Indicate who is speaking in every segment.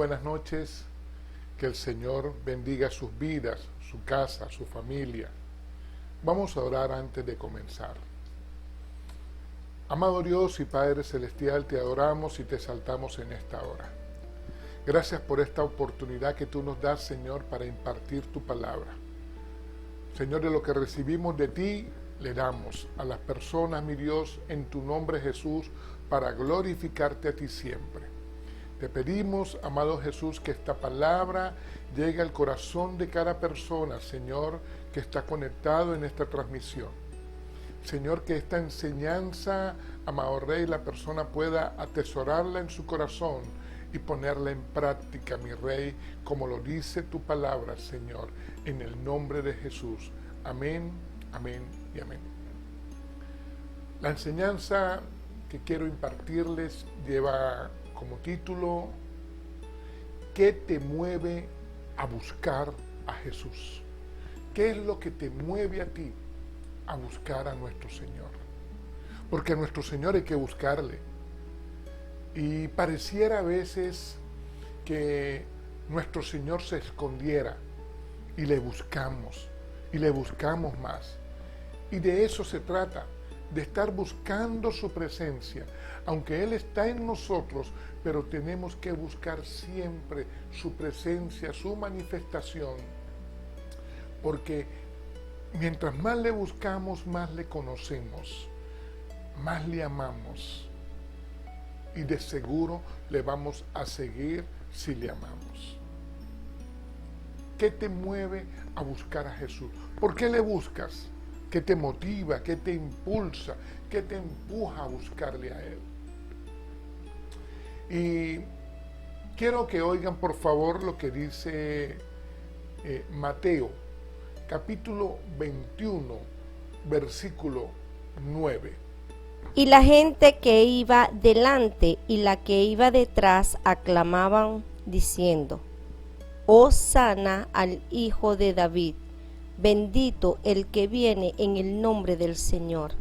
Speaker 1: buenas noches. Que el Señor bendiga sus vidas, su casa, su familia. Vamos a orar antes de comenzar. Amado Dios y Padre Celestial, te adoramos y te exaltamos en esta hora. Gracias por esta oportunidad que tú nos das, Señor, para impartir tu palabra. Señor, de lo que recibimos de ti, le damos a las personas, mi Dios, en tu nombre Jesús, para glorificarte a ti siempre. Te pedimos, amado Jesús, que esta palabra llegue al corazón de cada persona, Señor, que está conectado en esta transmisión. Señor, que esta enseñanza, amado Rey, la persona pueda atesorarla en su corazón y ponerla en práctica, mi Rey, como lo dice tu palabra, Señor, en el nombre de Jesús. Amén, amén y amén. La enseñanza que quiero impartirles lleva como título, ¿qué te mueve a buscar a Jesús? ¿Qué es lo que te mueve a ti a buscar a nuestro Señor? Porque a nuestro Señor hay que buscarle. Y pareciera a veces que nuestro Señor se escondiera y le buscamos más. Y de eso se trata, de estar buscando su presencia, aunque Él está en nosotros, pero tenemos que buscar siempre su presencia, su manifestación, porque mientras más le buscamos, más le conocemos, más le amamos, y de seguro le vamos a seguir si le amamos. ¿Qué te mueve a buscar a Jesús? ¿Por qué le buscas? ¿Qué te motiva? ¿Qué te impulsa? ¿Qué te empuja a buscarle a Él? Y quiero que oigan por favor lo que dice Mateo, capítulo 21, versículo 9.
Speaker 2: Y la gente que iba delante y la que iba detrás aclamaban diciendo: Hosana al Hijo de David, bendito el que viene en el nombre del Señor,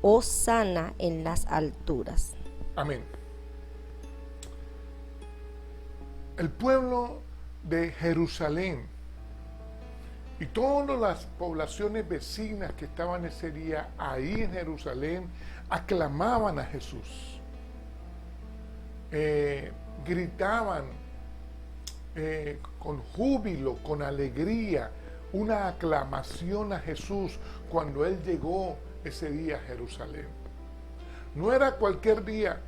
Speaker 2: Hosana en las alturas.
Speaker 1: Amén. El pueblo de Jerusalén y todas las poblaciones vecinas que estaban ese día ahí en Jerusalén aclamaban a Jesús, gritaban con júbilo, con alegría, una aclamación a Jesús cuando Él llegó ese día a Jerusalén. No era cualquier día,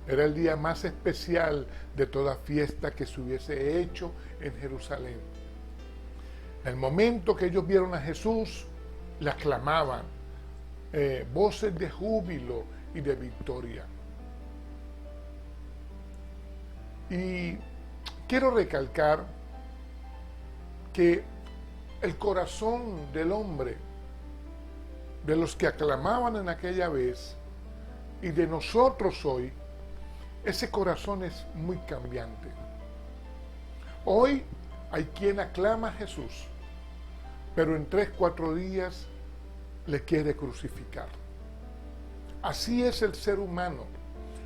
Speaker 1: era el día más especial de toda fiesta que se hubiese hecho en Jerusalén. En el momento que ellos vieron a Jesús, le aclamaban, voces de júbilo y de victoria. Y quiero recalcar que el corazón del hombre, de los que aclamaban en aquella vez y de nosotros hoy, ese corazón es muy cambiante. Hoy hay quien aclama a Jesús, pero en 3-4 días le quiere crucificar. Así es el ser humano.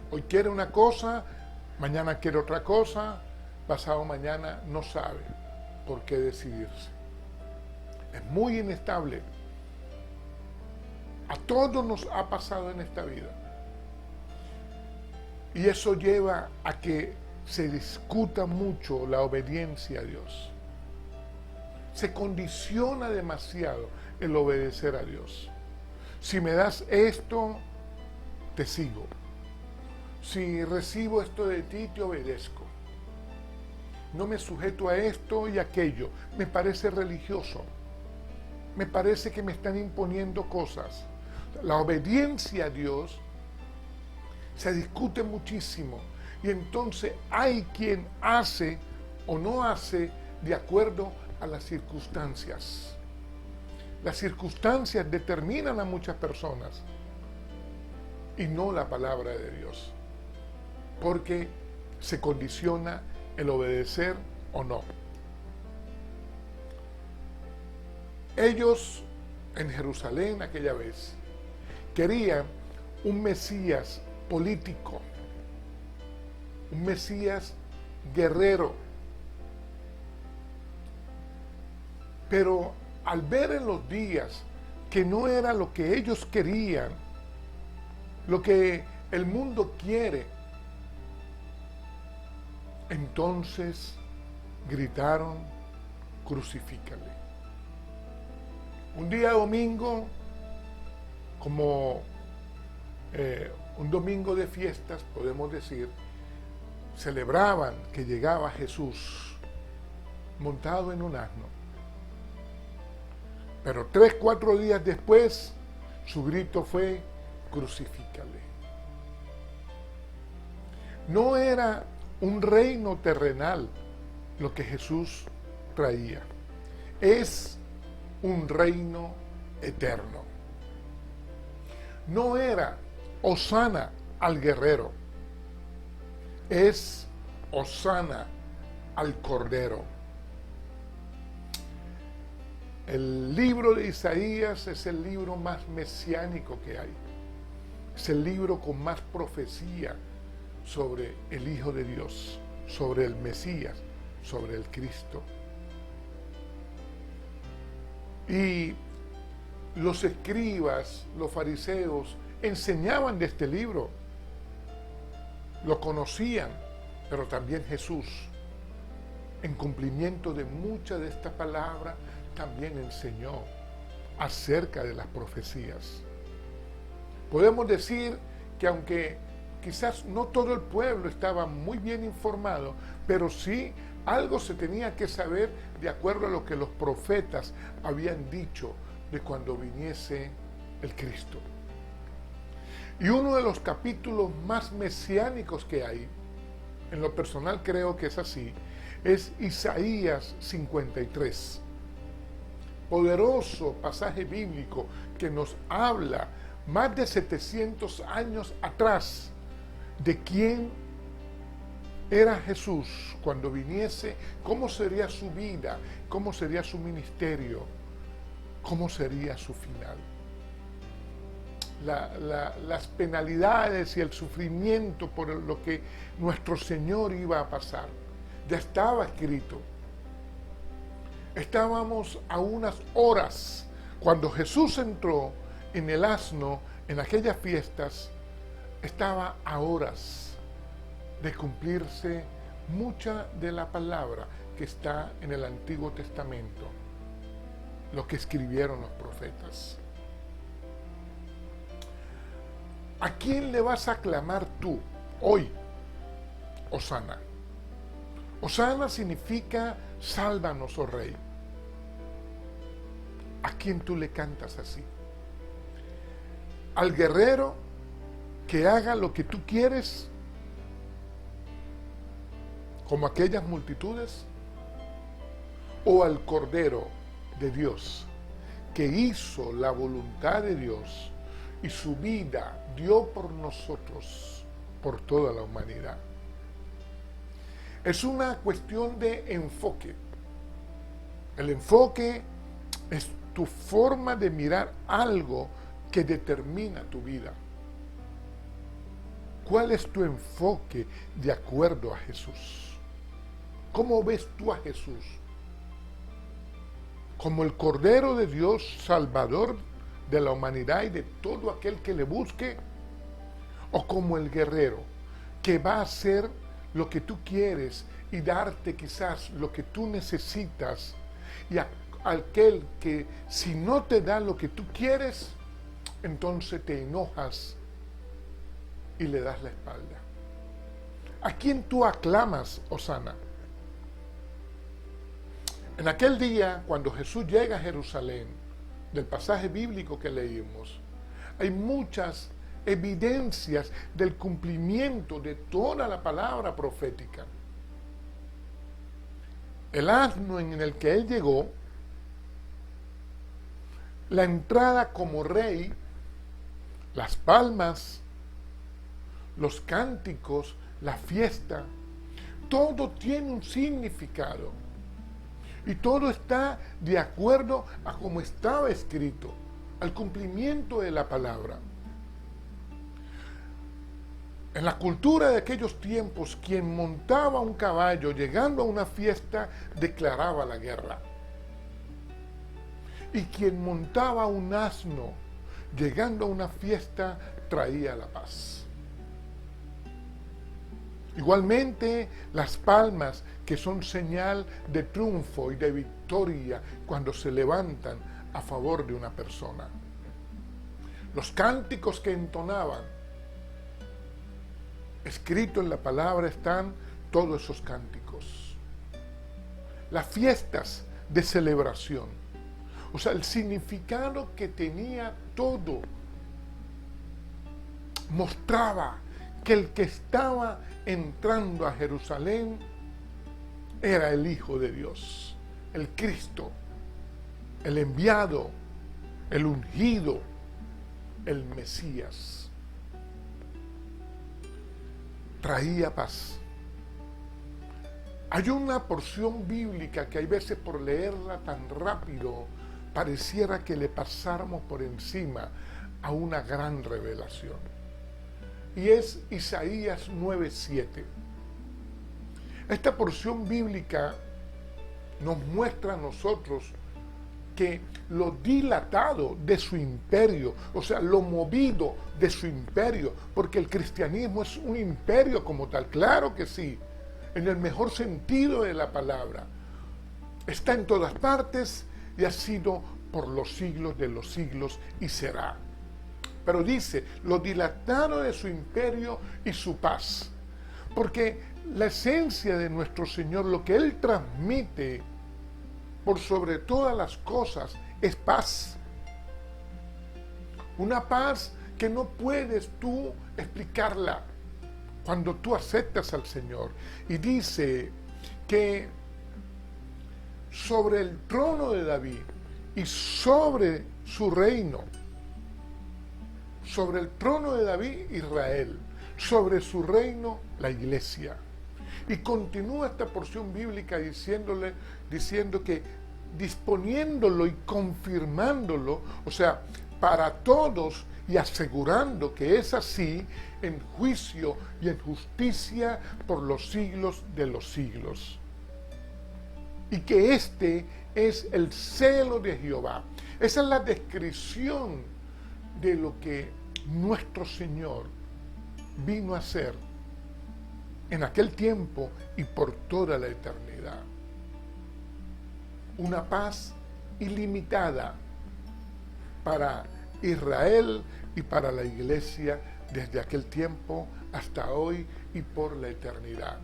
Speaker 1: Hoy quiere una cosa, mañana quiere otra cosa, pasado mañana no sabe por qué decidirse. Es muy inestable. A todos nos ha pasado en esta vida. Y eso lleva a que se discuta mucho la obediencia a Dios. Se condiciona demasiado el obedecer a Dios. Si me das esto, te sigo. Si recibo esto de ti, te obedezco. No me sujeto a esto y aquello. Me parece religioso. Me parece que me están imponiendo cosas. La obediencia a Dios se discute muchísimo y entonces hay quien hace o no hace de acuerdo a las circunstancias. Las circunstancias determinan a muchas personas y no la palabra de Dios, porque se condiciona el obedecer o no. Ellos en Jerusalén aquella vez querían un Mesías político, un Mesías guerrero. Pero al ver en los días que no era lo que ellos querían, lo que el mundo quiere, entonces gritaron: crucifícale. Un día domingo, como un domingo de fiestas, podemos decir, celebraban que llegaba Jesús montado en un asno. Pero 3, 4 días después, su grito fue: crucifícale. No era un reino terrenal lo que Jesús traía. Es un reino eterno. No era hosana al guerrero. Es hosana al cordero. El libro de Isaías es el libro más mesiánico que hay. Es el libro con más profecía sobre el Hijo de Dios, sobre el Mesías, sobre el Cristo. Y los escribas, los fariseos, enseñaban de este libro. Lo conocían, pero también Jesús, en cumplimiento de mucha de esta palabra, también enseñó acerca de las profecías. Podemos decir que aunque quizás no todo el pueblo estaba muy bien informado, pero sí algo se tenía que saber de acuerdo a lo que los profetas habían dicho de cuando viniese el Cristo. Y uno de los capítulos más mesiánicos que hay, en lo personal creo que es así, es Isaías 53. Poderoso pasaje bíblico que nos habla más de 700 años atrás de quién era Jesús cuando viniese, cómo sería su vida, cómo sería su ministerio, cómo sería su final. Las penalidades y el sufrimiento por lo que nuestro Señor iba a pasar, ya estaba escrito. Estábamos a unas horas cuando Jesús entró en el asno en aquellas fiestas, estaba a horas de cumplirse mucha de la palabra que está en el Antiguo Testamento, lo que escribieron los profetas. ¿A quién le vas a clamar tú hoy? Hosana. Hosana significa sálvanos, oh Rey. ¿A quién tú le cantas así? ¿Al guerrero que haga lo que tú quieres, como aquellas multitudes? ¿O al Cordero de Dios, que hizo la voluntad de Dios y su vida dio por nosotros, por toda la humanidad? Es una cuestión de enfoque. El enfoque es tu forma de mirar algo que determina tu vida. ¿Cuál es tu enfoque de acuerdo a Jesús? ¿Cómo ves tú a Jesús? ¿Como el Cordero de Dios, Salvador de la humanidad y de todo aquel que le busque? ¿O como el guerrero que va a hacer lo que tú quieres y darte quizás lo que tú necesitas, y aquel que si no te da lo que tú quieres, entonces te enojas y le das la espalda? ¿A quién tú aclamas, hosana? En aquel día, cuando Jesús llega a Jerusalén, del pasaje bíblico que leímos, hay muchas evidencias del cumplimiento de toda la palabra profética. El asno en el que él llegó, la entrada como rey, las palmas, los cánticos, la fiesta, todo tiene un significado. Y todo está de acuerdo a como estaba escrito, al cumplimiento de la palabra. En la cultura de aquellos tiempos, quien montaba un caballo llegando a una fiesta declaraba la guerra. Y quien montaba un asno llegando a una fiesta traía la paz. Igualmente, las palmas, que son señal de triunfo y de victoria cuando se levantan a favor de una persona. Los cánticos que entonaban, escrito en la palabra están todos esos cánticos. Las fiestas de celebración, o sea, el significado que tenía todo, mostraba que el que estaba entrando a Jerusalén era el Hijo de Dios, el Cristo, el enviado, el ungido, el Mesías. Traía paz. Hay una porción bíblica que hay veces por leerla tan rápido pareciera que le pasáramos por encima a una gran revelación. Y es Isaías 9:7. Esta porción bíblica nos muestra a nosotros que lo dilatado de su imperio, o sea, lo movido de su imperio, porque el cristianismo es un imperio como tal, claro que sí, en el mejor sentido de la palabra. Está en todas partes y ha sido por los siglos de los siglos y será. Pero dice, lo dilatado de su imperio y su paz, porque la esencia de nuestro Señor, lo que Él transmite por sobre todas las cosas, es paz. Una paz que no puedes tú explicarla cuando tú aceptas al Señor. Y dice que sobre el trono de David y sobre su reino, sobre el trono de David, Israel, sobre su reino, la iglesia. Y continúa esta porción bíblica diciendo que disponiéndolo y confirmándolo, o sea, para todos y asegurando que es así en juicio y en justicia por los siglos de los siglos. Y que este es el celo de Jehová. Esa es la descripción de lo que nuestro Señor vino a hacer en aquel tiempo y por toda la eternidad. Una paz ilimitada para Israel y para la iglesia desde aquel tiempo hasta hoy y por la eternidad.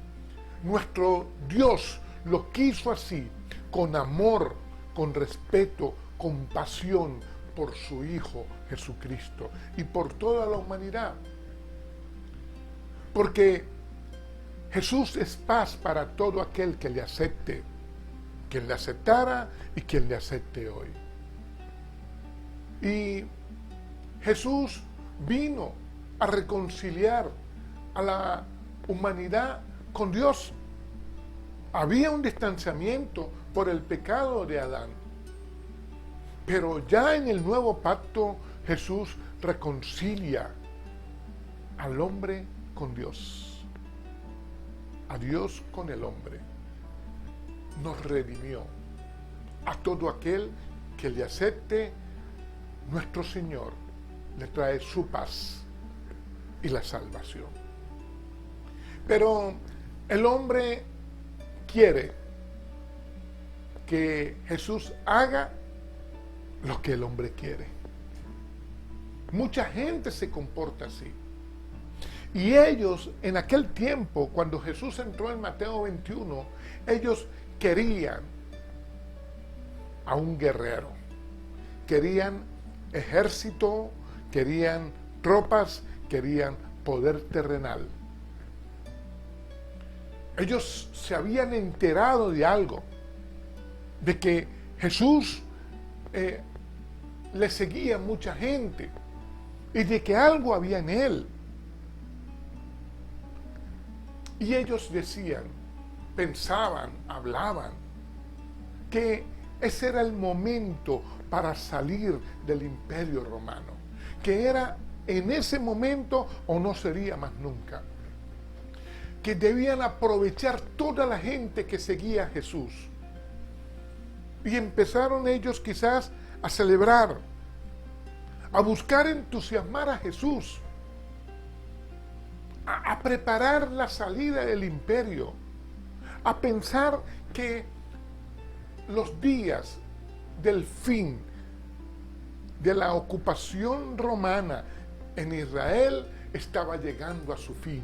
Speaker 1: Nuestro Dios lo quiso así, con amor, con respeto, con pasión por su Hijo Jesucristo y por toda la humanidad. Porque Jesús es paz para todo aquel que le acepte, quien le aceptara y quien le acepte hoy. Y Jesús vino a reconciliar a la humanidad con Dios. Había un distanciamiento por el pecado de Adán, pero ya en el nuevo pacto Jesús reconcilia al hombre con Dios, a Dios con el hombre. Nos redimió a todo aquel que le acepte. Nuestro Señor le trae su paz y la salvación. Pero el hombre quiere que Jesús haga lo que el hombre quiere. Mucha gente se comporta así. Y ellos, en aquel tiempo, cuando Jesús entró en Mateo 21, ellos querían a un guerrero. Querían ejército, querían tropas, querían poder terrenal. Ellos se habían enterado de algo, de que Jesús le seguía mucha gente y de que algo había en él. Y ellos decían, pensaban, hablaban, que ese era el momento para salir del imperio romano, que era en ese momento o no sería más nunca. Que debían aprovechar toda la gente que seguía a Jesús. Y empezaron ellos quizás a celebrar, a buscar entusiasmar a Jesús, a preparar la salida del imperio, a pensar que los días del fin de la ocupación romana en Israel estaba llegando a su fin.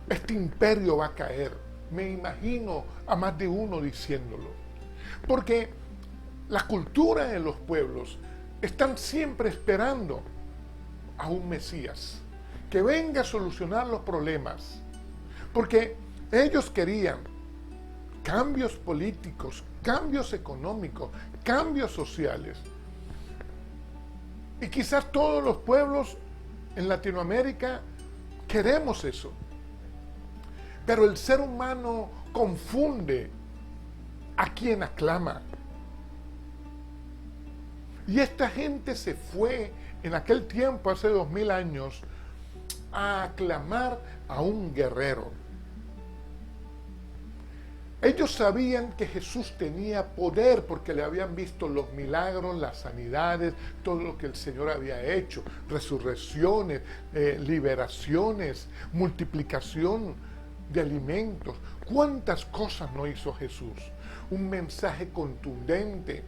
Speaker 1: Este imperio va a caer. Me imagino a más de uno diciéndolo. Porque la cultura de los pueblos están siempre esperando a un Mesías que venga a solucionar los problemas. Porque ellos querían cambios políticos, cambios económicos, cambios sociales. Y quizás todos los pueblos en Latinoamérica queremos eso. Pero el ser humano confunde a quien aclama. Y esta gente se fue en aquel tiempo, hace 2000 años, a aclamar a un guerrero. Ellos sabían que Jesús tenía poder porque le habían visto los milagros, las sanidades, todo lo que el Señor había hecho, resurrecciones, liberaciones, multiplicación de alimentos. ¿Cuántas cosas no hizo Jesús? Un mensaje contundente,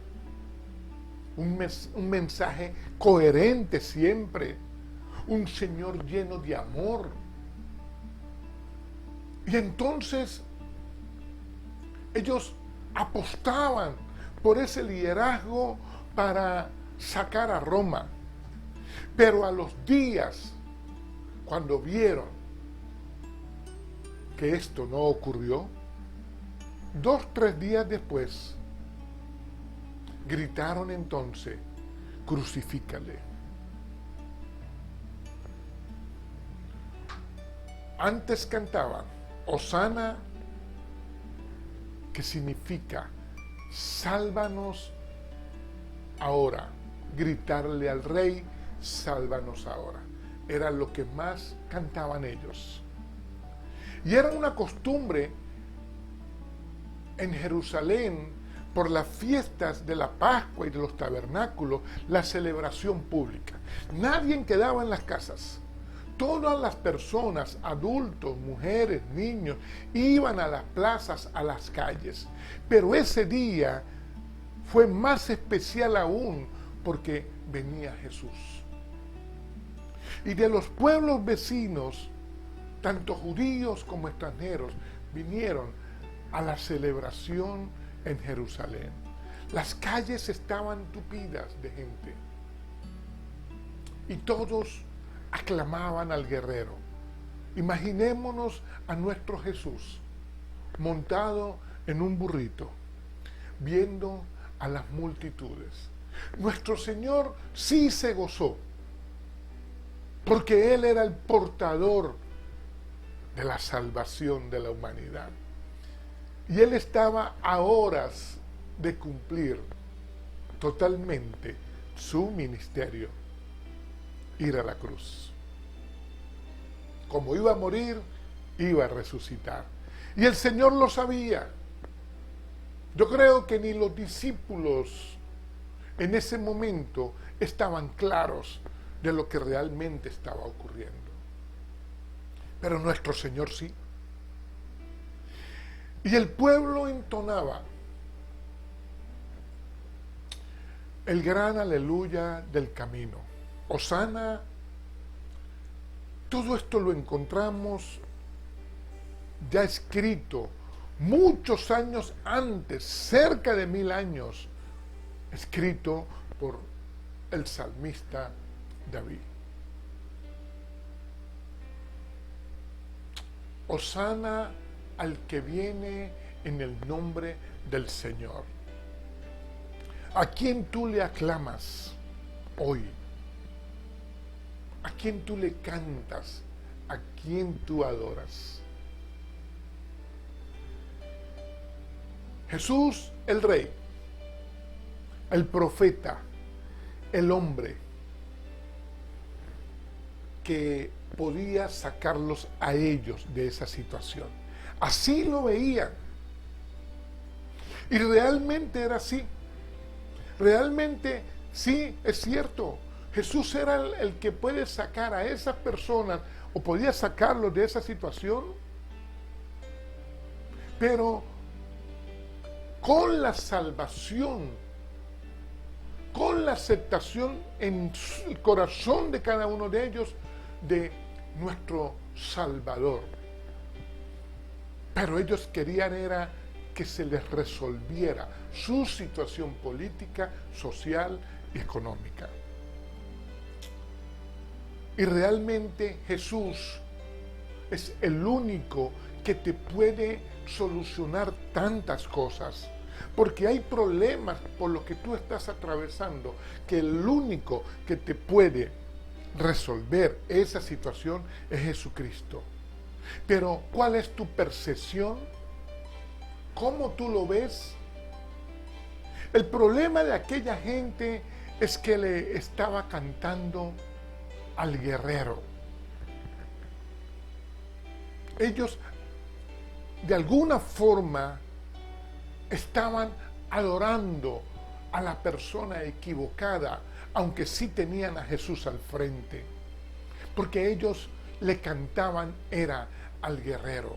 Speaker 1: un mensaje coherente siempre, un Señor lleno de amor. Y entonces ellos apostaban por ese liderazgo para sacar a Roma. Pero a los días, cuando vieron que esto no ocurrió, 2-3 días después, gritaron entonces: crucifícale. Antes cantaban Hosana, que significa sálvanos ahora. Gritarle al rey: sálvanos ahora. Era lo que más cantaban ellos. Y era una costumbre en Jerusalén, por las fiestas de la Pascua y de los tabernáculos, la celebración pública. Nadie quedaba en las casas. Todas las personas, adultos, mujeres, niños, iban a las plazas, a las calles. Pero ese día fue más especial aún porque venía Jesús. Y de los pueblos vecinos, tanto judíos como extranjeros, vinieron a la celebración en Jerusalén. Las calles estaban tupidas de gente. Y todos aclamaban al guerrero. Imaginémonos a nuestro Jesús montado en un burrito, viendo a las multitudes. Nuestro Señor sí se gozó, porque Él era el portador de la salvación de la humanidad. Y Él estaba a horas de cumplir totalmente su ministerio, ir a la cruz. Como iba a morir, iba a resucitar. Y el Señor lo sabía. Yo creo que ni los discípulos en ese momento estaban claros de lo que realmente estaba ocurriendo. Pero nuestro Señor sí. Y el pueblo entonaba el gran aleluya del camino. Hosana. Todo esto lo encontramos ya escrito muchos años antes, cerca de 1000 años, escrito por el salmista David. Hosana al que viene en el nombre del Señor. ¿A quién tú le aclamas hoy? ¿A quién tú le cantas? ¿A quién tú adoras? Jesús, el Rey, el profeta, el hombre, que podía sacarlos a ellos de esa situación. Así lo veían. Y realmente era así. Realmente sí, es cierto. Jesús era el que puede sacar a esas personas o podía sacarlos de esa situación. Pero con la salvación, con la aceptación en el corazón de cada uno de ellos de nuestro Salvador. Pero ellos querían era que se les resolviera su situación política, social y económica. Y realmente Jesús es el único que te puede solucionar tantas cosas. Porque hay problemas por los que tú estás atravesando, que el único que te puede resolver esa situación es Jesucristo. Pero, ¿cuál es tu percepción? ¿Cómo tú lo ves? El problema de aquella gente es que le estaba cantando al guerrero. Ellos, de alguna forma, estaban adorando a la persona equivocada, aunque sí tenían a Jesús al frente, porque ellos le cantaban era al guerrero.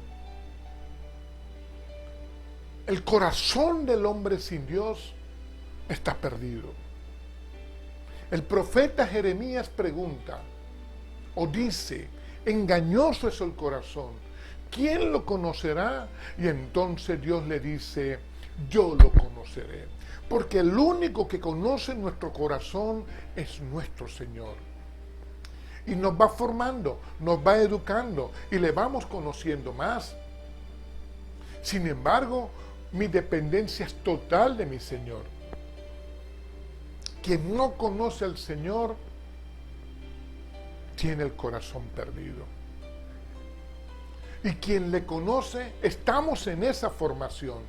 Speaker 1: El corazón del hombre sin Dios está perdido. El profeta Jeremías pregunta o dice, engañoso es el corazón, ¿quién lo conocerá? Y entonces Dios le dice, yo lo conoceré. Porque el único que conoce nuestro corazón es nuestro Señor. Y nos va formando, nos va educando y le vamos conociendo más. Sin embargo, mi dependencia es total de mi Señor. Quien no conoce al Señor tiene el corazón perdido. Y quien le conoce, estamos en esa formación.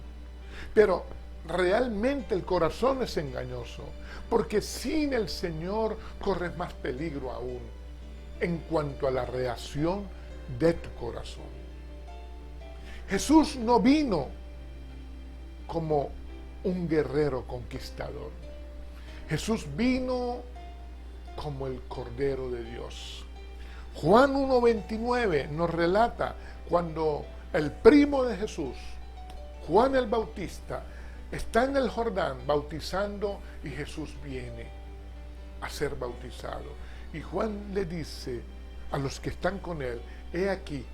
Speaker 1: Pero realmente el corazón es engañoso, porque sin el Señor corres más peligro aún en cuanto a la reacción de tu corazón. Jesús no vino como un guerrero conquistador. Jesús vino como el Cordero de Dios. Juan 1:29 nos relata cuando el primo de Jesús, Juan el Bautista, está en el Jordán bautizando y Jesús viene a ser bautizado. Y Juan le dice a los que están con él, he aquí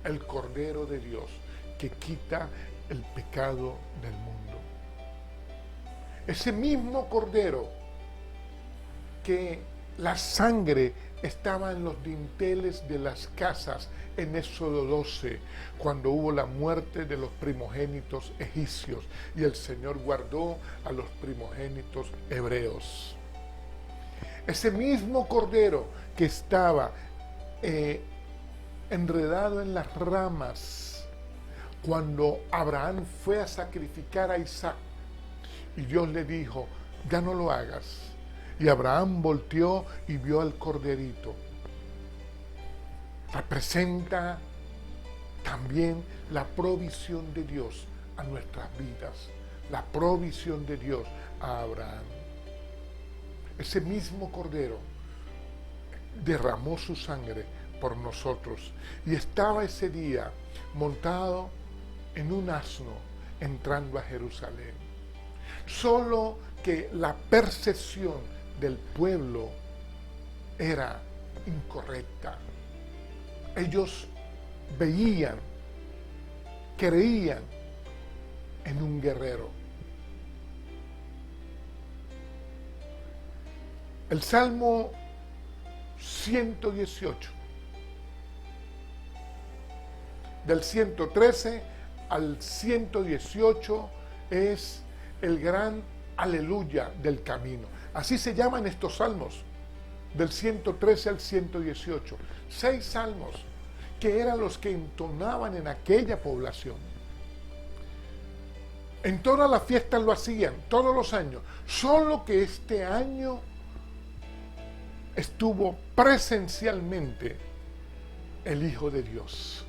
Speaker 1: el Cordero de Dios que quita el pecado del mundo. Ese mismo Cordero que la sangre estaba en los dinteles de las casas en Éxodo 12, cuando hubo la muerte de los primogénitos egipcios y el Señor guardó a los primogénitos hebreos. Ese mismo Cordero que estaba enredado en las ramas cuando Abraham fue a sacrificar a Isaac y Dios le dijo, ya no lo hagas. Y Abraham volteó y vio al corderito. Representa también la provisión de Dios a nuestras vidas, la provisión de Dios a Abraham. Ese mismo cordero derramó su sangre por nosotros y estaba ese día montado en un asno entrando a Jerusalén. Solo que la percepción del pueblo era incorrecta. Ellos veían, creían en un guerrero. El Salmo 118, del 113 al 118, es el gran aleluya del camino. Así se llaman estos salmos, del 113 al 118. 6 salmos que eran los que entonaban en aquella población. En todas las fiestas lo hacían, todos los años. Solo que este año estuvo presencialmente el Hijo de Dios,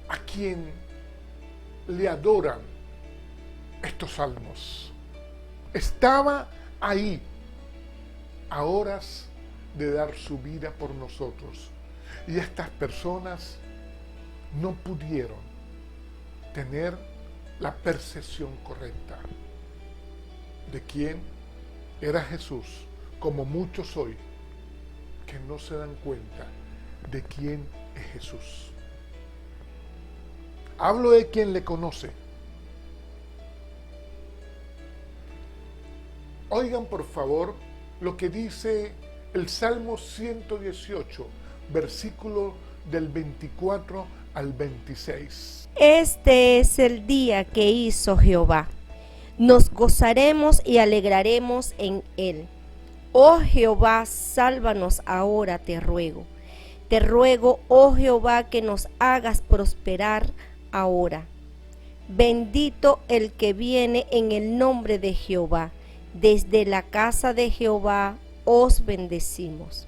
Speaker 1: a quien le adoran estos salmos. Estaba ahí a horas de dar su vida por nosotros, y estas personas no pudieron tener la percepción correcta de quién era Jesús, como muchos hoy que no se dan cuenta de quién es Jesús. Hablo de quien le conoce. Oigan por favor lo que dice el Salmo 118, versículo del 24 al 26.
Speaker 2: Este es el día que hizo Jehová. Nos gozaremos y alegraremos en él. Oh Jehová, sálvanos ahora, te ruego. Te ruego, oh Jehová, que nos hagas prosperar ahora. Bendito el que viene en el nombre de Jehová. Desde la casa de Jehová os bendecimos.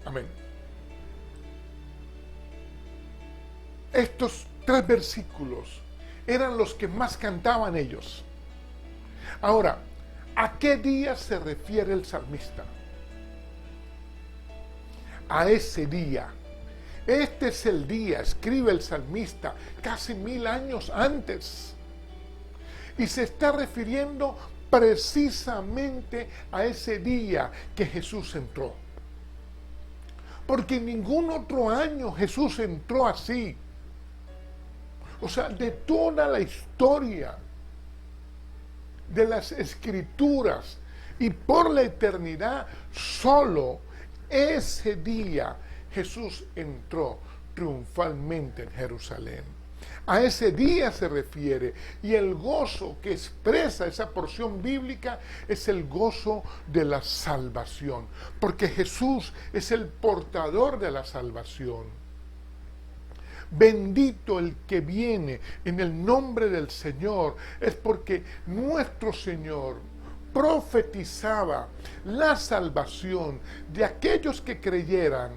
Speaker 1: Amén. Estos 3 versículos eran los que más cantaban ellos. Ahora, ¿a qué día se refiere el salmista? A ese día. Este es el día, escribe el salmista, casi 1000 años antes. Y se está refiriendo precisamente a ese día que Jesús entró. Porque en ningún otro año Jesús entró así. O sea, de toda la historia de las Escrituras y por la eternidad, solo ese día Jesús entró triunfalmente en Jerusalén. A ese día se refiere, y el gozo que expresa esa porción bíblica es el gozo de la salvación, porque Jesús es el portador de la salvación. Bendito el que viene en el nombre del Señor, es porque nuestro Señor profetizaba la salvación de aquellos que creyeran,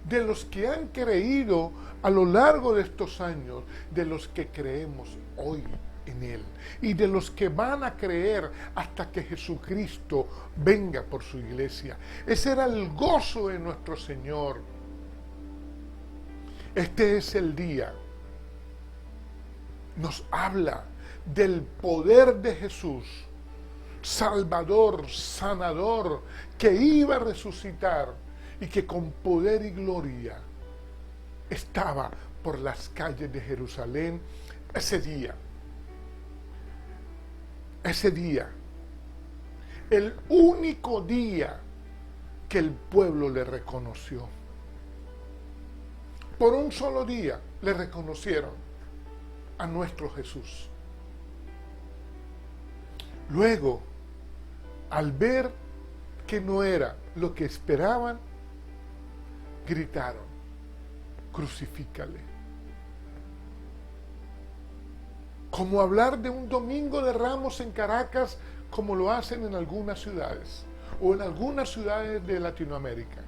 Speaker 1: de los que han creído a lo largo de estos años, de los que creemos hoy en Él y de los que van a creer hasta que Jesucristo venga por su iglesia. Ese era el gozo de nuestro Señor. Este es el día. Nos habla del poder de Jesús, Salvador, sanador, que iba a resucitar y que con poder y gloria estaba por las calles de Jerusalén ese día. Ese día, el único día que el pueblo le reconoció. Por un solo día le reconocieron a nuestro Jesús. Luego, al ver que no era lo que esperaban, gritaron: crucifícale. Como hablar de un domingo de Ramos en Caracas, como lo hacen en algunas ciudades, o en algunas ciudades de Latinoamérica.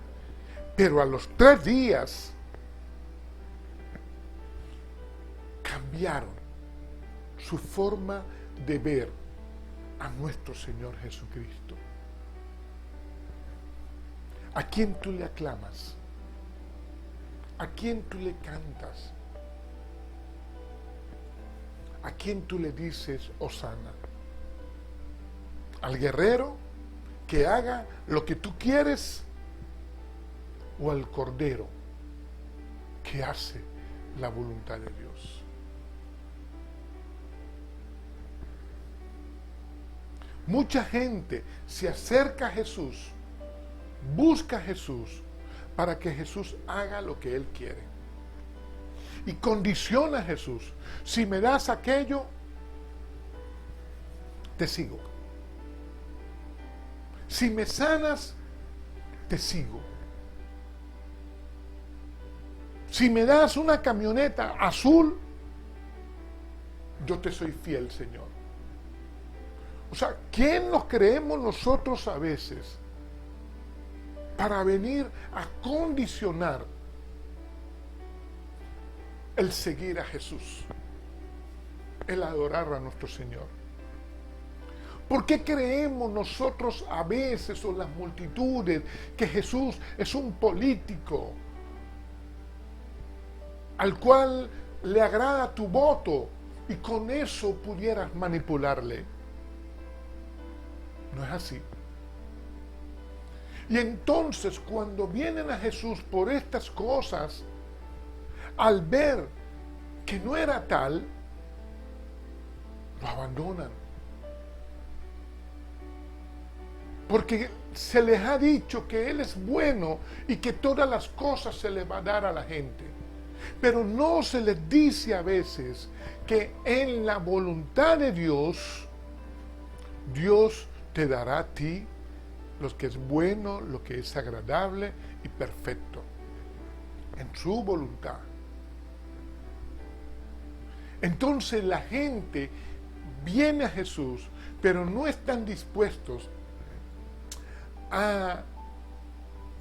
Speaker 1: Pero a los 3 días, cambiaron su forma de ver a nuestro Señor Jesucristo. ¿A quién tú le aclamas? ¿A quién tú le cantas? ¿A quién tú le dices hosana? ¿Al guerrero que haga lo que tú quieres? ¿O al cordero que hace la voluntad de Dios? Mucha gente se acerca a Jesús, busca a Jesús para que Jesús haga lo que Él quiere. Y condiciona a Jesús: si me das aquello, te sigo. Si me sanas, te sigo. Si me das una camioneta azul, yo te soy fiel, Señor. O sea, ¿quién nos creemos nosotros a veces para venir a condicionar el seguir a Jesús, el adorar a nuestro Señor. ¿Por qué creemos nosotros a veces, o las multitudes, que Jesús es un político al cual le agrada tu voto y con eso pudieras manipularle? No es así. Y entonces cuando vienen a Jesús por estas cosas, al ver que no era tal, lo abandonan. Porque se les ha dicho que Él es bueno y que todas las cosas se les va a dar a la gente. Pero no se les dice a veces que en la voluntad de Dios, Dios te dará a ti lo que es bueno, lo que es agradable y perfecto, en su voluntad. Entonces la gente viene a Jesús, pero no están dispuestos a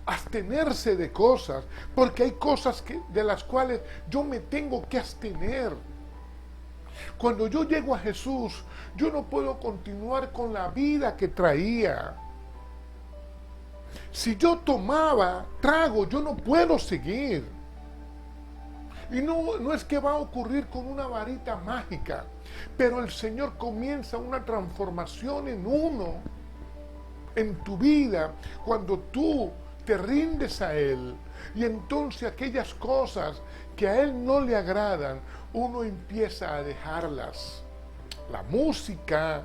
Speaker 1: abstenerse de cosas, porque hay cosas de las cuales yo me tengo que abstener. Cuando yo llego a Jesús, yo no puedo continuar con la vida que traía. Si yo tomaba trago, yo no puedo seguir. Y no es que va a ocurrir con una varita mágica, pero el Señor comienza una transformación en uno, en tu vida, cuando tú te rindes a Él. Y entonces aquellas cosas que a Él no le agradan, uno empieza a dejarlas. La música,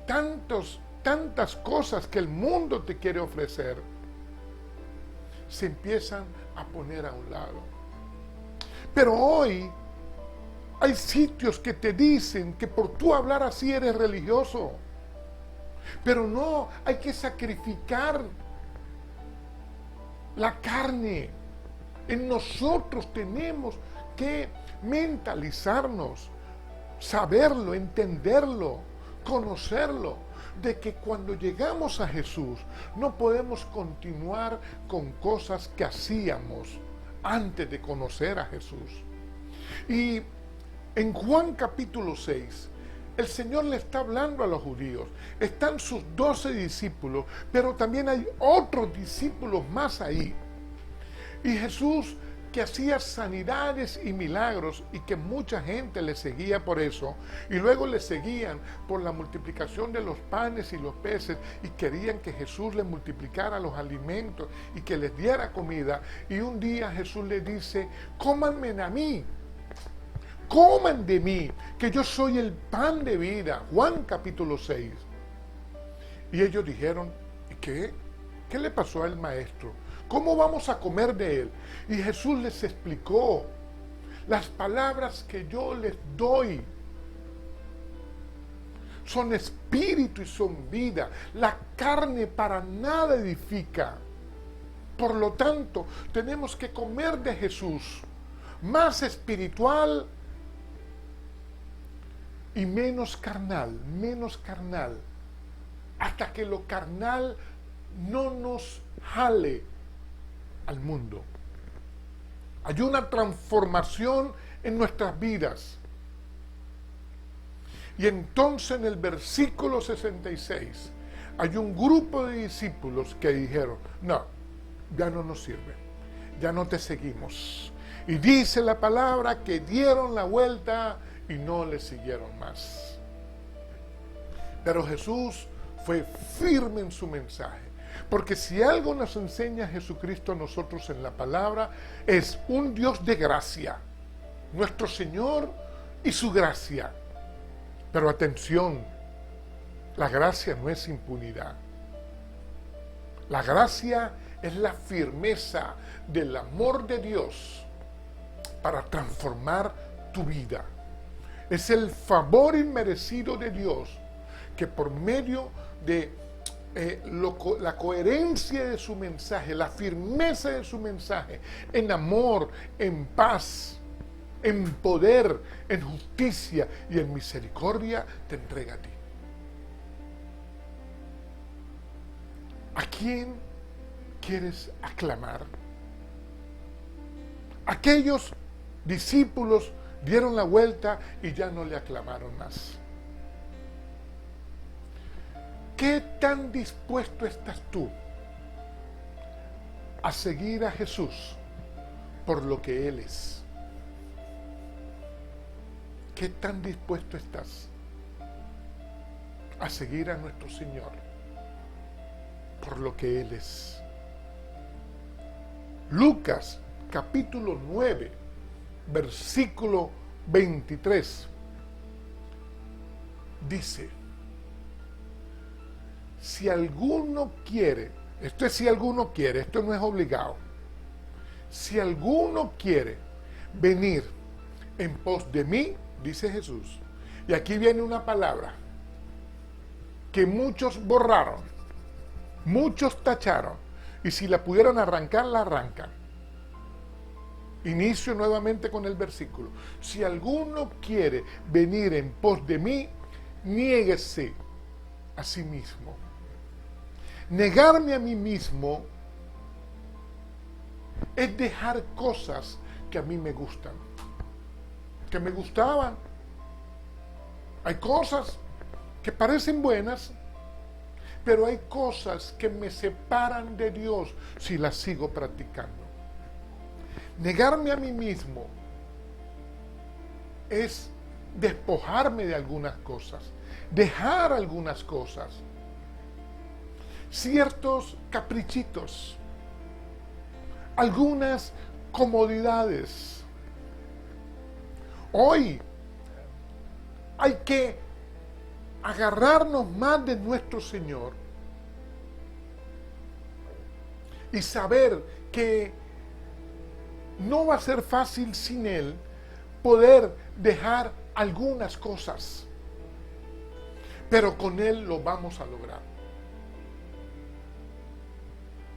Speaker 1: tantas cosas que el mundo te quiere ofrecer, se empiezan a poner a un lado. Pero hoy hay sitios que te dicen que por tú hablar así eres religioso. Pero no, hay que sacrificar la carne. En nosotros tenemos que mentalizarnos, saberlo, entenderlo, conocerlo, de que cuando llegamos a Jesús no podemos continuar con cosas que hacíamos antes de conocer a Jesús. Y en Juan capítulo 6, el Señor le está hablando a los judíos. Están sus 12 discípulos, pero también hay otros discípulos más ahí. Y Jesús, que hacía sanidades y milagros y que mucha gente le seguía por eso, y luego le seguían por la multiplicación de los panes y los peces, y querían que Jesús les multiplicara los alimentos y que les diera comida. Y un día Jesús les dice: cómanme a mí, coman de mí, que yo soy el pan de vida. Juan capítulo 6. Y ellos dijeron: ¿y qué? ¿Qué le pasó al maestro? ¿Cómo vamos a comer de él? Y Jesús les explicó: las palabras que yo les doy son espíritu y son vida. La carne para nada edifica. Por lo tanto, tenemos que comer de Jesús, más espiritual y menos carnal, hasta que lo carnal no nos jale al mundo. Hay una transformación en nuestras vidas. Y entonces en el versículo 66 hay un grupo de discípulos que dijeron: no, ya no nos sirve, ya no te seguimos. Y dice la palabra que dieron la vuelta y no le siguieron más. Pero Jesús fue firme en su mensaje. Porque si algo nos enseña Jesucristo a nosotros en la palabra, es un Dios de gracia, nuestro Señor y su gracia. Pero atención, la gracia no es impunidad. La gracia es la firmeza del amor de Dios para transformar tu vida. Es el favor inmerecido de Dios que por medio de la coherencia de su mensaje, la firmeza de su mensaje, en amor, en paz, en poder, en justicia y en misericordia, te entrega a ti. ¿A quién quieres aclamar? Aquellos discípulos dieron la vuelta y ya no le aclamaron más. ¿Qué tan dispuesto estás tú a seguir a Jesús por lo que Él es? ¿Qué tan dispuesto estás a seguir a nuestro Señor por lo que Él es? Lucas capítulo 9, versículo 23 dice: si alguno quiere, esto es si alguno quiere, esto no es obligado, si alguno quiere venir en pos de mí, dice Jesús, y aquí viene una palabra que muchos borraron, muchos tacharon, y si la pudieran arrancar, la arrancan. Inicio nuevamente con el versículo. Si alguno quiere venir en pos de mí, niéguese a sí mismo. Negarme a mí mismo es dejar cosas que a mí me gustan, que me gustaban. Hay cosas que parecen buenas, pero hay cosas que me separan de Dios si las sigo practicando. Negarme a mí mismo es despojarme de algunas cosas, dejar algunas cosas, ciertos caprichitos, algunas comodidades. Hoy hay que agarrarnos más de nuestro Señor y saber que no va a ser fácil sin Él poder dejar algunas cosas, pero con Él lo vamos a lograr.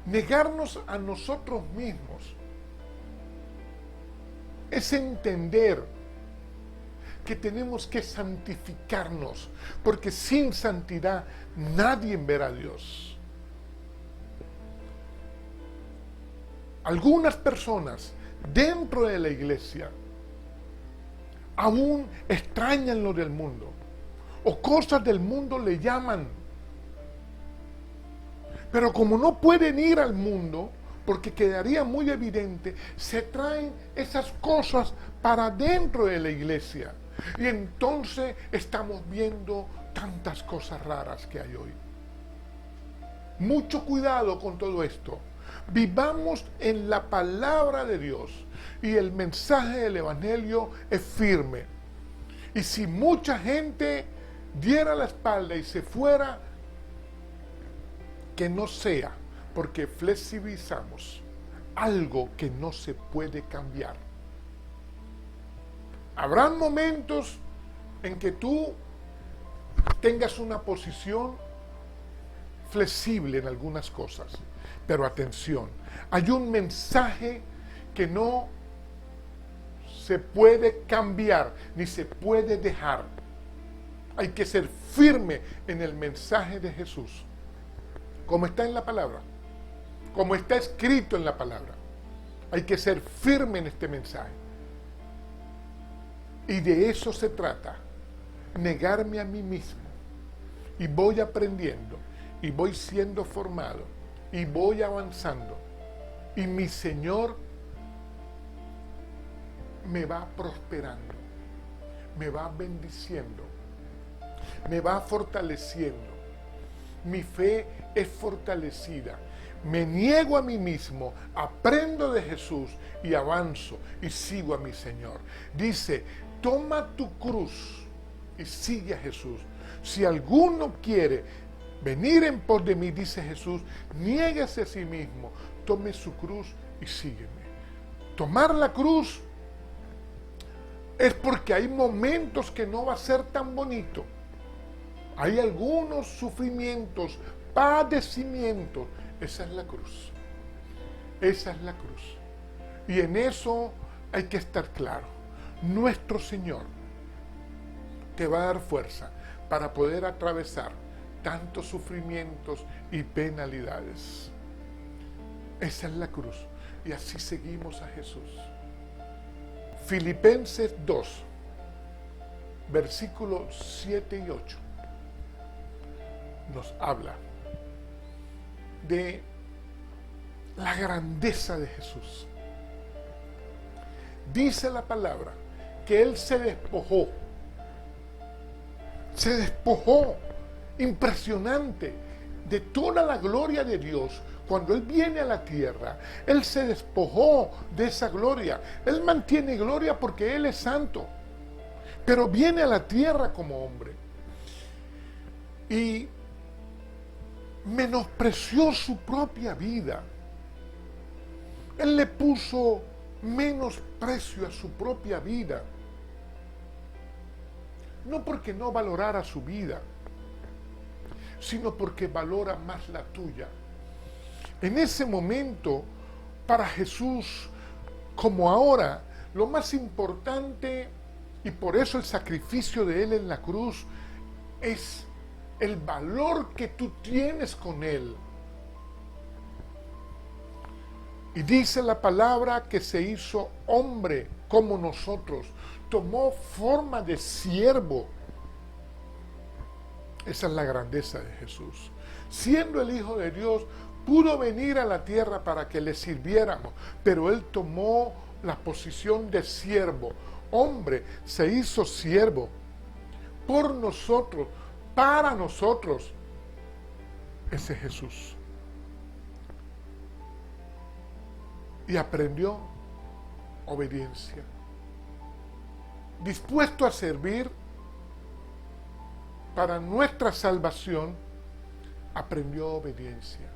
Speaker 1: Negarnos a nosotros mismos es entender que tenemos que santificarnos, porque sin santidad nadie verá a Dios. Algunas personas dentro de la iglesia aún extrañan lo del mundo, o cosas del mundo le llaman. Pero como no pueden ir al mundo, porque quedaría muy evidente, se traen esas cosas para dentro de la iglesia. Y entonces estamos viendo tantas cosas raras que hay hoy. Mucho cuidado con todo esto. Vivamos en la palabra de Dios y el mensaje del Evangelio es firme. Y si mucha gente diera la espalda y se fuera, que no sea porque flexibilizamos algo que no se puede cambiar. Habrán momentos en que tú tengas una posición flexible en algunas cosas, pero atención, hay un mensaje que no se puede cambiar ni se puede dejar. Hay que ser firme en el mensaje de Jesús, como está en la palabra, como está escrito en la palabra. Hay que ser firme en este mensaje. Y de eso se trata, negarme a mí mismo. Y voy aprendiendo, y voy siendo formado, y voy avanzando. Y mi Señor me va prosperando, me va bendiciendo, me va fortaleciendo. Mi fe es fortalecida. Me niego a mí mismo, aprendo de Jesús y avanzo y sigo a mi Señor. Dice, toma tu cruz y sigue a Jesús. Si alguno quiere venir en pos de mí, dice Jesús, niéguese a sí mismo, tome su cruz y sígueme. Tomar la cruz es porque hay momentos que no va a ser tan bonito. Hay algunos sufrimientos, padecimientos. Esa es la cruz. Esa es la cruz. Y en eso hay que estar claro. Nuestro Señor te va a dar fuerza para poder atravesar tantos sufrimientos y penalidades. Esa es la cruz. Y así seguimos a Jesús. Filipenses 2, versículos 7 y 8, nos habla de la grandeza de Jesús. Dice la palabra que Él se despojó, impresionante, de toda la gloria de Dios. Cuando Él viene a la tierra, Él se despojó de esa gloria. Él mantiene gloria porque Él es santo, pero viene a la tierra como hombre. Y menospreció su propia vida. Él le puso menosprecio a su propia vida. No porque no valorara su vida, sino porque valora más la tuya. En ese momento, para Jesús, como ahora, lo más importante, y por eso el sacrificio de Él en la cruz, es el valor que tú tienes con Él. Y dice la palabra que se hizo hombre como nosotros, tomó forma de siervo. Esa es la grandeza de Jesús. Siendo el Hijo de Dios, pudo venir a la tierra para que le sirviéramos, pero Él tomó la posición de siervo. Hombre, se hizo siervo por nosotros, para nosotros. Ese es Jesús. Y aprendió obediencia. Dispuesto a servir para nuestra salvación, aprendió obediencia.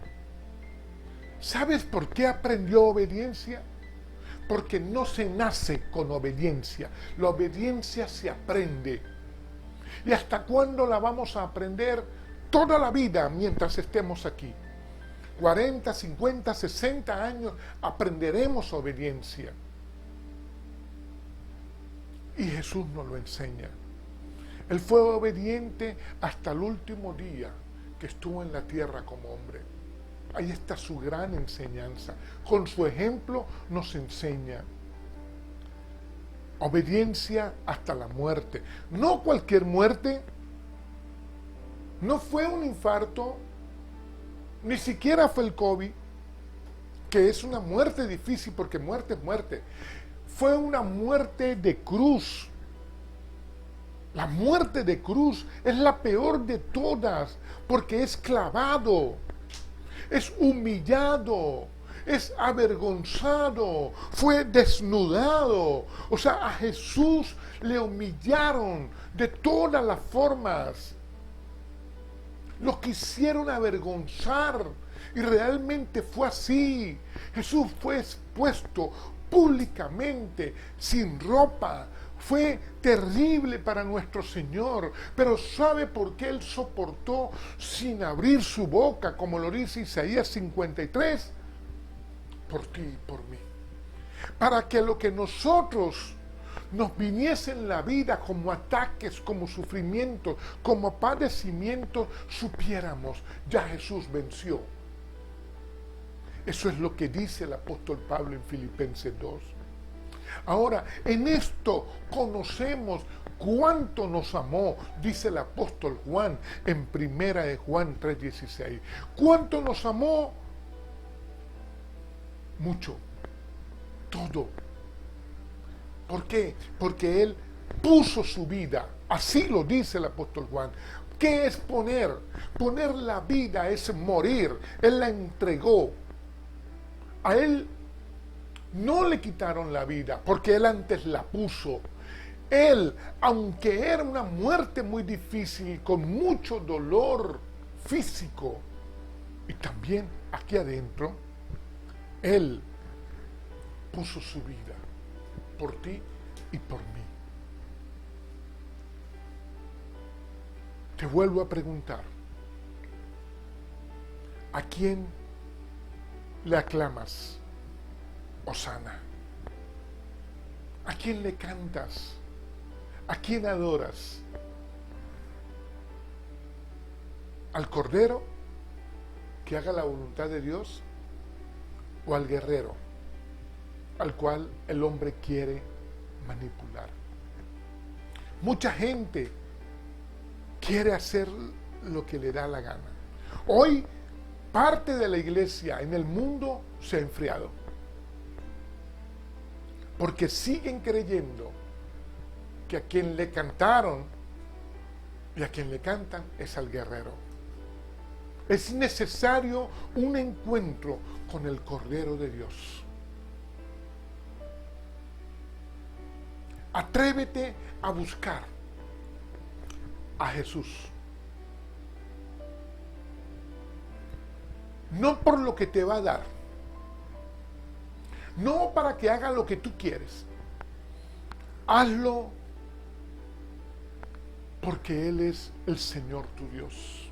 Speaker 1: ¿Sabes por qué aprendió obediencia? Porque no se nace con obediencia. La obediencia se aprende. ¿Y hasta cuándo la vamos a aprender? Toda la vida mientras estemos aquí. 40, 50, 60 años aprenderemos obediencia. Y Jesús nos lo enseña. Él fue obediente hasta el último día que estuvo en la tierra como hombre. Ahí está su gran enseñanza. Con su ejemplo nos enseña. Obediencia hasta la muerte. No cualquier muerte. No fue un infarto. Ni siquiera fue el COVID, que es una muerte difícil porque muerte es muerte. Fue una muerte de cruz. La muerte de cruz es la peor de todas porque es clavado, es humillado, es avergonzado, fue desnudado. O sea, a Jesús le humillaron de todas las formas. Lo quisieron avergonzar y realmente fue así. Jesús fue expuesto públicamente, sin ropa. Fue terrible para nuestro Señor, pero ¿sabe por qué Él soportó sin abrir su boca, como lo dice Isaías 53? Por ti y por mí. Para que lo que nosotros nos viniese en la vida como ataques, como sufrimientos, como padecimientos, supiéramos, ya Jesús venció. Eso es lo que dice el apóstol Pablo en Filipenses 2. Ahora, en esto conocemos cuánto nos amó, dice el apóstol Juan en 1 de Juan 3:16. ¿Cuánto nos amó? Mucho, todo. ¿Por qué? Porque Él puso su vida, así lo dice el apóstol Juan. ¿Qué es poner? Poner la vida es morir. Él la entregó. A Él no le quitaron la vida, porque Él antes la puso. Él, aunque era una muerte muy difícil, con mucho dolor físico, y también aquí adentro, Él puso su vida por ti y por mí. Te vuelvo a preguntar, ¿a quién le aclamas? Hosana. ¿A quién le cantas? ¿A quién adoras? ¿Al cordero que haga la voluntad de Dios o al guerrero al cual el hombre quiere manipular? Mucha gente quiere hacer lo que le da la gana. Hoy parte de la iglesia en el mundo se ha enfriado porque siguen creyendo que a quien le cantaron y a quien le cantan es al guerrero. Es necesario un encuentro con el Cordero de Dios. Atrévete a buscar a Jesús. No por lo que te va a dar, no para que haga lo que tú quieres. Hazlo porque Él es el Señor tu Dios.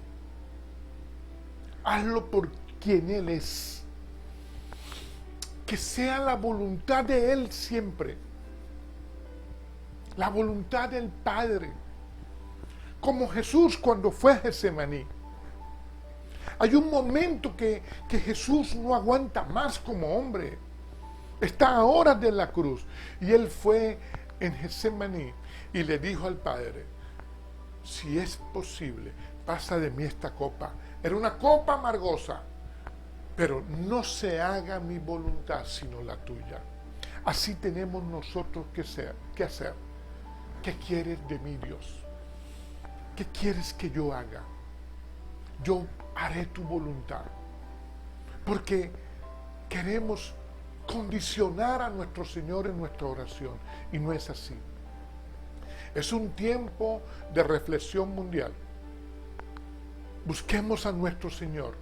Speaker 1: Hazlo por quien Él es. Que sea la voluntad de Él siempre. La voluntad del Padre. Como Jesús cuando fue a Getsemaní. Hay un momento que Jesús no aguanta más como hombre. Está a horas de la cruz. Y Él fue en Getsemaní y le dijo al Padre, si es posible, pasa de mí esta copa. Era una copa amargosa, pero no se haga mi voluntad sino la tuya. Así tenemos nosotros que hacer. ¿Qué quieres de mí, Dios? ¿Qué quieres que yo haga? Yo haré tu voluntad. Porque queremos condicionar a nuestro Señor en nuestra oración. Y no es así. Es un tiempo de reflexión mundial. Busquemos a nuestro Señor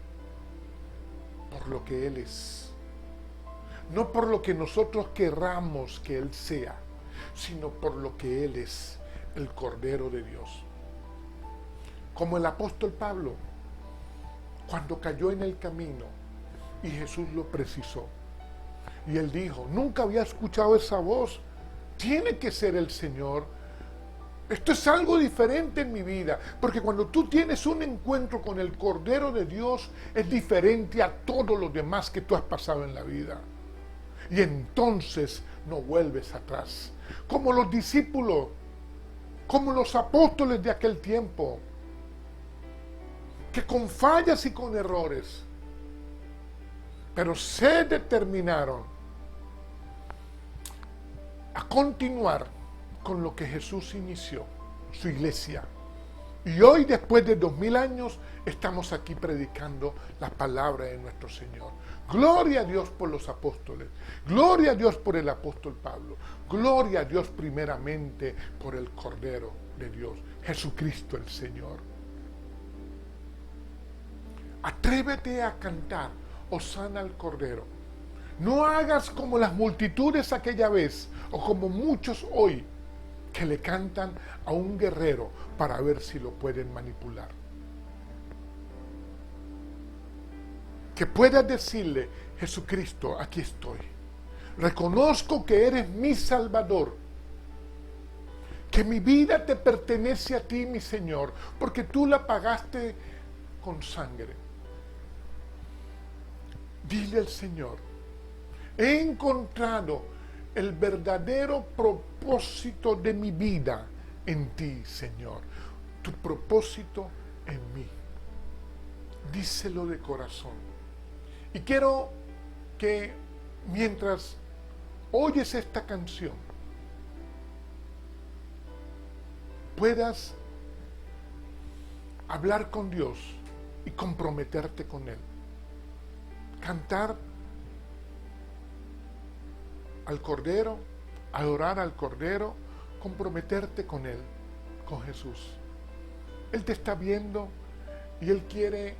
Speaker 1: por lo que Él es. No por lo que nosotros querramos que Él sea, sino por lo que Él es, el Cordero de Dios. Como el apóstol Pablo, cuando cayó en el camino y Jesús lo precisó. Y él dijo, nunca había escuchado esa voz, tiene que ser el Señor. Esto es algo diferente en mi vida, porque cuando tú tienes un encuentro con el Cordero de Dios, es diferente a todos los demás que tú has pasado en la vida. Y entonces no vuelves atrás. Como los discípulos, como los apóstoles de aquel tiempo, que con fallas y con errores, pero se determinaron a continuar con lo que Jesús inició, su iglesia. Y hoy, después de 2000 años, estamos aquí predicando la palabra de nuestro Señor. Gloria a Dios por los apóstoles. Gloria a Dios por el apóstol Pablo. Gloria a Dios primeramente por el Cordero de Dios, Jesucristo el Señor. Atrévete a cantar, Hosana al Cordero. No hagas como las multitudes aquella vez, o como muchos hoy, que le cantan a un guerrero para ver si lo pueden manipular. Que puedas decirle, Jesucristo, aquí estoy. Reconozco que eres mi Salvador. Que mi vida te pertenece a ti, mi Señor, porque tú la pagaste con sangre. Dile al Señor, he encontrado el verdadero propósito de mi vida en ti, Señor. Tu propósito en mí. Díselo de corazón. Y quiero que mientras oyes esta canción, puedas hablar con Dios y comprometerte con Él. Cantar al Cordero, adorar al Cordero, comprometerte con Él, con Jesús. Él te está viendo y Él quiere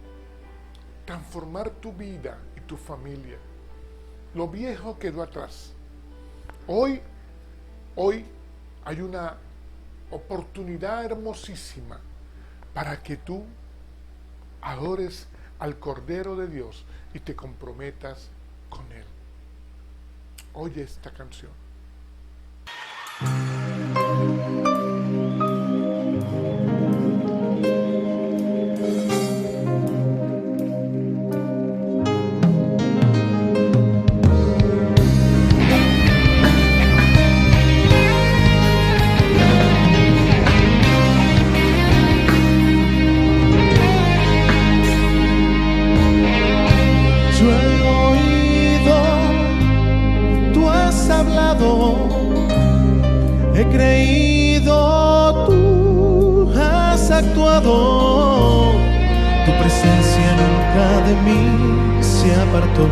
Speaker 1: transformar tu vida y tu familia. Lo viejo quedó atrás. Hoy hay una oportunidad hermosísima para que tú adores al Cordero de Dios y te comprometas con Él. Oye esta canción.
Speaker 3: He creído, tú has actuado, tu presencia nunca de mí se apartó.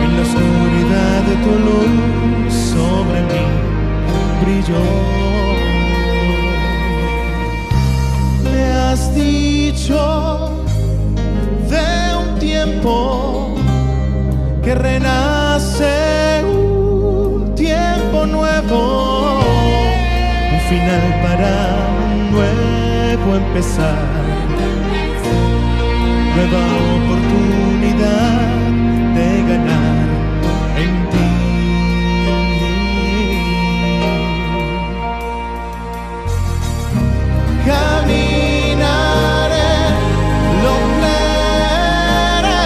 Speaker 3: En la oscuridad de tu luz sobre mí brilló. Me has dicho de un tiempo que renace, un tiempo nuevo, un final para un nuevo empezar, nueva oportunidad de ganar en ti. Caminaré, lo leeré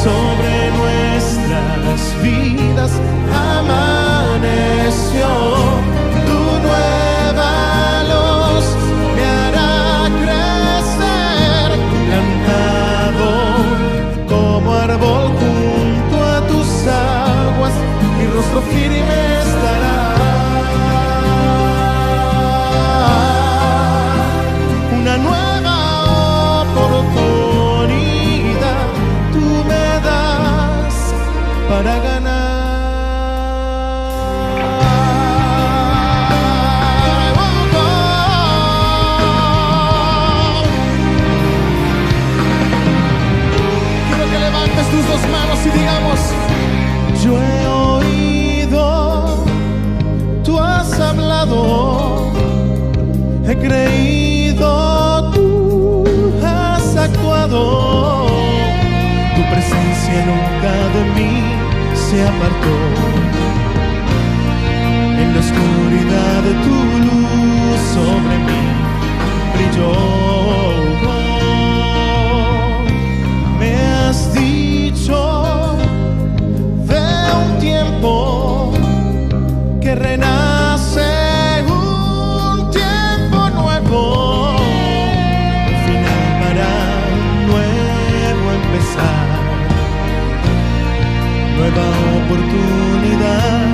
Speaker 3: sobre nuestras vidas. Amaneció tu nueva luz, me hará crecer, plantado como árbol junto a tus aguas, mi rostro firme estará. Una nueva oportunidad tú me das para ganar. Quiero que levantes tus dos manos y digamos: yo he oído, tú has hablado, he creído, tú has actuado, tu presencia nunca de mí se apartó. En la oscuridad de tu luz sobre mí brilló. Me has dicho de un tiempo que renace, un tiempo nuevo, un final para un nuevo empezar, nueva oportunidad